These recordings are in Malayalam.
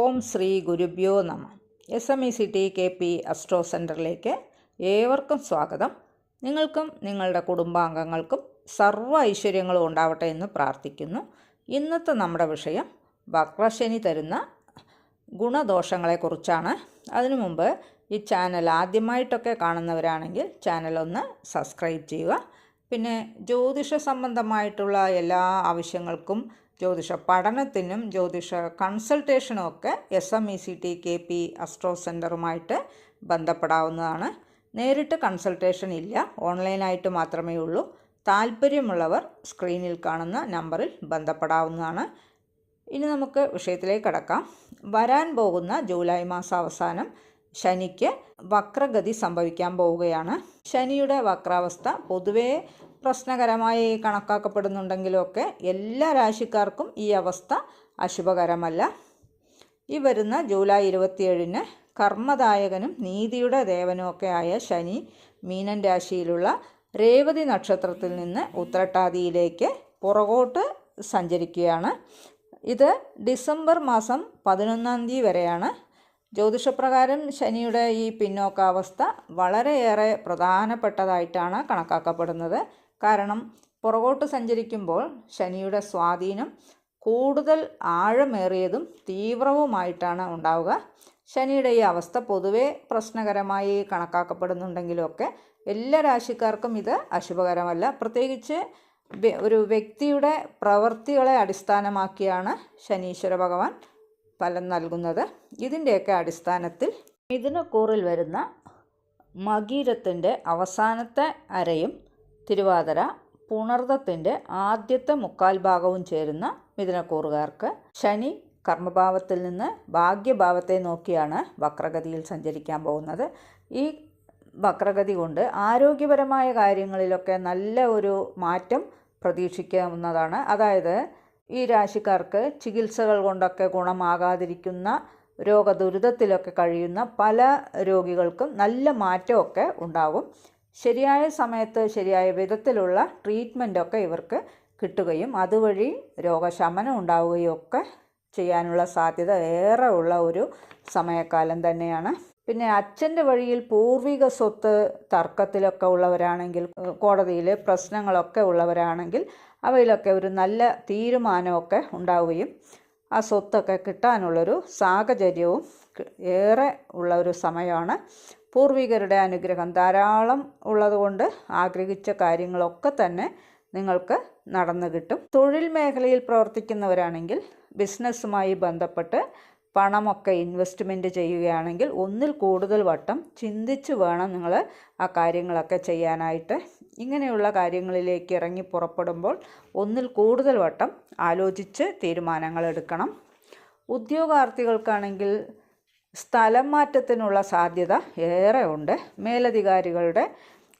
ഓം ശ്രീ ഗുരുഭ്യോ നമ. SMECT KP അസ്ട്രോ സെൻറ്ററിലേക്ക് ഏവർക്കും സ്വാഗതം. നിങ്ങൾക്കും നിങ്ങളുടെ കുടുംബാംഗങ്ങൾക്കും സർവ്വ ഐശ്വര്യങ്ങളും ഉണ്ടാവട്ടെ എന്ന് പ്രാർത്ഥിക്കുന്നു. ഇന്നത്തെ നമ്മുടെ വിഷയം വക്രശനി തരുന്ന ഗുണദോഷങ്ങളെക്കുറിച്ചാണ്. അതിനു മുമ്പ് ഈ ചാനൽ ആദ്യമായിട്ടൊക്കെ കാണുന്നവരാണെങ്കിൽ ചാനൽ ഒന്ന് സബ്സ്ക്രൈബ് ചെയ്യുക. പിന്നെ ജ്യോതിഷ സംബന്ധമായിട്ടുള്ള എല്ലാ ആവശ്യങ്ങൾക്കും ജ്യോതിഷ പഠനത്തിനും ജ്യോതിഷ കൺസൾട്ടേഷനും ഒക്കെ SMECT KP അസ്ട്രോ സെൻറ്ററുമായിട്ട് ബന്ധപ്പെടാവുന്നതാണ്. നേരിട്ട് കൺസൾട്ടേഷൻ ഇല്ല, ഓൺലൈനായിട്ട് മാത്രമേ ഉള്ളൂ. താല്പര്യമുള്ളവർ സ്ക്രീനിൽ കാണുന്ന നമ്പറിൽ ബന്ധപ്പെടാവുന്നതാണ്. ഇനി നമുക്ക് വിഷയത്തിലേക്ക് കടക്കാം. വരാൻ പോകുന്ന ജൂലൈ മാസം അവസാനം ശനിക്ക് വക്രഗതി സംഭവിക്കാൻ പോവുകയാണ്. ശനിയുടെ വക്രാവസ്ഥ പൊതുവേ പ്രശ്നകരമായി കണക്കാക്കപ്പെടുന്നുണ്ടെങ്കിലുമൊക്കെ എല്ലാ രാശിക്കാർക്കും ഈ അവസ്ഥ അശുഭകരമല്ല. ഈ വരുന്ന ജൂലൈ 27-ന് കർമ്മദായകനും നീതിയുടെ ദേവനുമൊക്കെ ആയ ശനി മീനൻ രാശിയിലുള്ള രേവതി നക്ഷത്രത്തിൽ നിന്ന് ഉത്രട്ടാതിയിലേക്ക് പുറകോട്ട് സഞ്ചരിക്കുകയാണ്. ഇത് ഡിസംബർ മാസം 11-ാം തീയതി വരെയാണ്. ജ്യോതിഷപ്രകാരം ശനിയുടെ ഈ പിന്നോക്കാവസ്ഥ വളരെയേറെ പ്രധാനപ്പെട്ടതായിട്ടാണ് കണക്കാക്കപ്പെടുന്നത്. കാരണം പുറകോട്ട് സഞ്ചരിക്കുമ്പോൾ ശനിയുടെ സ്വാധീനം കൂടുതൽ ആഴമേറിയതും തീവ്രവുമായിട്ടാണ് ഉണ്ടാവുക. ശനിയുടെ ഈ അവസ്ഥ പൊതുവെ പ്രശ്നകരമായി കണക്കാക്കപ്പെടുന്നുണ്ടെങ്കിലുമൊക്കെ എല്ലാ രാശിക്കാർക്കും ഇത് അശുഭകരമല്ല. പ്രത്യേകിച്ച് ഒരു വ്യക്തിയുടെ പ്രവൃത്തികളെ അടിസ്ഥാനമാക്കിയാണ് ശനീശ്വര ഭഗവാൻ ഫലം നൽകുന്നത്. ഇതിൻ്റെയൊക്കെ അടിസ്ഥാനത്തിൽ മിഥുനക്കൂറിൽ വരുന്ന മകീരത്തിൻ്റെ അവസാനത്തെ അരയും തിരുവാതിര പുണർദത്തിൻ്റെ ആദ്യത്തെ മുക്കാൽ ഭാഗവും ചേരുന്ന മിഥുനക്കൂറുകാർക്ക് ശനി കർമ്മഭാവത്തിൽ നിന്ന് ഭാഗ്യഭാവത്തെ നോക്കിയാണ് വക്രഗതിയിൽ സഞ്ചരിക്കാൻ പോകുന്നത്. ഈ വക്രഗതി കൊണ്ട് ആരോഗ്യപരമായ കാര്യങ്ങളിലൊക്കെ നല്ല ഒരു മാറ്റം പ്രതീക്ഷിക്കാവുന്നതാണ്. അതായത് ഈ രാശിക്കാർക്ക് ചികിത്സകൾ കൊണ്ടൊക്കെ ഗുണമാകാതിരിക്കുന്ന രോഗദുരിതത്തിലൊക്കെ കഴിയുന്ന പല രോഗികൾക്കും നല്ല മാറ്റമൊക്കെ ഉണ്ടാകും. ശരിയായ സമയത്ത് ശരിയായ വിധത്തിലുള്ള ട്രീറ്റ്മെൻറ്റൊക്കെ ഇവർക്ക് കിട്ടുകയും അതുവഴി രോഗശമനം ഉണ്ടാവുകയും ഒക്കെ ചെയ്യാനുള്ള സാധ്യത ഏറെ ഉള്ള ഒരു സമയക്കാലം തന്നെയാണ്. പിന്നെ അച്ഛൻ്റെ വഴിയിൽ പൂർവിക സ്വത്ത് തർക്കത്തിലൊക്കെ ഉള്ളവരാണെങ്കിൽ, കോടതിയിൽ പ്രശ്നങ്ങളൊക്കെ ഉള്ളവരാണെങ്കിൽ അവയിലൊക്കെ ഒരു നല്ല തീരുമാനമൊക്കെ ഉണ്ടാവുകയും ആ സ്വത്തൊക്കെ കിട്ടാനുള്ളൊരു സാഹചര്യവും ഏറെ ഉള്ള ഒരു സമയമാണ്. പൂർവികരുടെ അനുഗ്രഹം ധാരാളം ഉള്ളതുകൊണ്ട് ആഗ്രഹിച്ച കാര്യങ്ങളൊക്കെ തന്നെ നിങ്ങൾക്ക് നടന്നു കിട്ടും. തൊഴിൽ മേഖലയിൽ പ്രവർത്തിക്കുന്നവരാണെങ്കിൽ ബിസിനസ്സുമായി ബന്ധപ്പെട്ട് പണമൊക്കെ ഇൻവെസ്റ്റ്മെൻറ്റ് ചെയ്യുകയാണെങ്കിൽ ഒന്നിൽ കൂടുതൽ വട്ടം ചിന്തിച്ച് വേണം നിങ്ങൾ ആ കാര്യങ്ങളൊക്കെ ചെയ്യാനായിട്ട്. ഇങ്ങനെയുള്ള കാര്യങ്ങളിലേക്ക് ഇറങ്ങി പുറപ്പെടുമ്പോൾ ഒന്നിൽ കൂടുതൽ വട്ടം ആലോചിച്ച് തീരുമാനങ്ങൾ എടുക്കണം. ഉദ്യോഗാർത്ഥികൾക്കാണെങ്കിൽ സ്ഥലം മാറ്റത്തിനുള്ള സാധ്യത ഏറെ ഉണ്ട്. മേലധികാരികളുടെ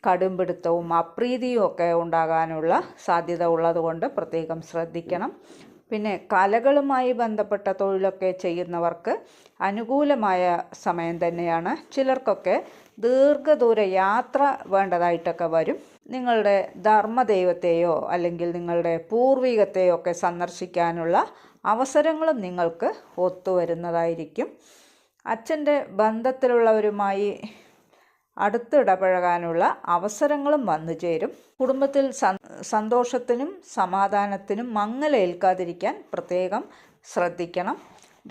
കടുംപിടുത്തവും അപ്രീതിയും ഒക്കെ ഉണ്ടാകാനുള്ള സാധ്യത ഉള്ളതുകൊണ്ട് പ്രത്യേകം ശ്രദ്ധിക്കണം. പിന്നെ കലകളുമായി ബന്ധപ്പെട്ട തൊഴിലൊക്കെ ചെയ്യുന്നവർക്ക് അനുകൂലമായ സമയം തന്നെയാണ്. ചിലർക്കൊക്കെ ദീർഘദൂര യാത്ര വേണ്ടതായിട്ടൊക്കെ വരും. നിങ്ങളുടെ ധർമ്മദൈവത്തെയോ അല്ലെങ്കിൽ നിങ്ങളുടെ പൂർവികത്തെയോ ഒക്കെ സന്ദർശിക്കാനുള്ള അവസരങ്ങളും നിങ്ങൾക്ക് ഒത്തുവരുന്നതായിരിക്കും. അച്ഛൻ്റെ ബന്ധത്തിലുള്ളവരുമായി അടുത്തിടപഴകാനുള്ള അവസരങ്ങളും വന്നു ചേരും. കുടുംബത്തിൽ സന്തോഷത്തിനും സമാധാനത്തിനും മങ്ങലേൽക്കാതിരിക്കാൻ പ്രത്യേകം ശ്രദ്ധിക്കണം.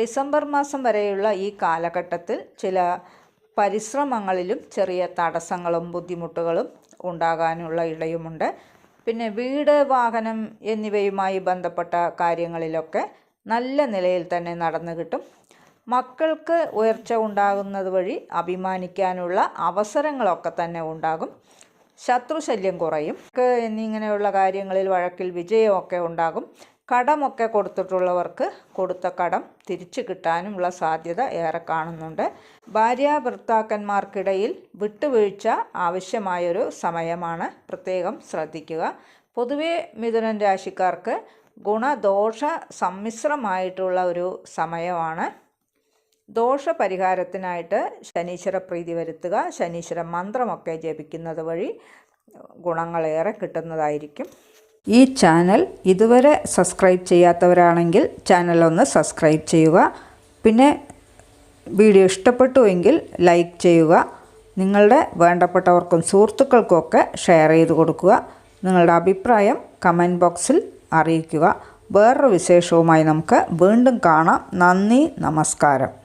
ഡിസംബർ മാസം വരെയുള്ള ഈ കാലഘട്ടത്തിൽ ചില പരിശ്രമങ്ങളിലും ചെറിയ തടസ്സങ്ങളും ബുദ്ധിമുട്ടുകളും ഉണ്ടാകാനുള്ള ഇടയുമുണ്ട്. പിന്നെ വീട്, വാഹനം എന്നിവയുമായി ബന്ധപ്പെട്ട കാര്യങ്ങളിലൊക്കെ നല്ല നിലയിൽ തന്നെ നടന്നു കിട്ടും. മക്കൾക്ക് ഉയർച്ച ഉണ്ടാകുന്നത് വഴി അഭിമാനിക്കാനുള്ള അവസരങ്ങളൊക്കെ തന്നെ ഉണ്ടാകും. ശത്രുശല്യം കുറയും. എന്നിങ്ങനെയുള്ള കാര്യങ്ങളിൽ വഴക്കിൽ വിജയമൊക്കെ ഉണ്ടാകും. കടമൊക്കെ കൊടുത്തിട്ടുള്ളവർക്ക് കൊടുത്ത കടം തിരിച്ചു കിട്ടാനുമുള്ള സാധ്യത ഏറെ കാണുന്നുണ്ട്. ഭാര്യാഭർത്താക്കന്മാർക്കിടയിൽ വിട്ടുവീഴ്ച ആവശ്യമായൊരു സമയമാണ്, പ്രത്യേകം ശ്രദ്ധിക്കുക. പൊതുവെ മിഥുനൻ രാശിക്കാർക്ക് ഗുണദോഷ സമ്മിശ്രമായിട്ടുള്ള ഒരു സമയമാണ്. ദോഷപരിഹാരത്തിനായിട്ട് ശനീശ്വര പ്രീതി വരുത്തുക, ശനീശ്വര മന്ത്രമൊക്കെ ജപിക്കുന്നത് വഴി ഗുണങ്ങളേറെ കിട്ടുന്നതായിരിക്കും. ഈ ചാനൽ ഇതുവരെ സബ്സ്ക്രൈബ് ചെയ്യാത്തവരാണെങ്കിൽ ചാനൽ ഒന്ന് സബ്സ്ക്രൈബ് ചെയ്യുക. പിന്നെ വീഡിയോ ഇഷ്ടപ്പെട്ടുവെങ്കിൽ ലൈക്ക് ചെയ്യുക. നിങ്ങളുടെ വേണ്ടപ്പെട്ടവർക്കും സുഹൃത്തുക്കൾക്കുമൊക്കെ ഷെയർ ചെയ്ത് കൊടുക്കുക. നിങ്ങളുടെ അഭിപ്രായം കമൻറ്റ് ബോക്സിൽ അറിയിക്കുക. വേറൊരു വിശേഷവുമായി നമുക്ക് വീണ്ടും കാണാം. നന്ദി, നമസ്കാരം.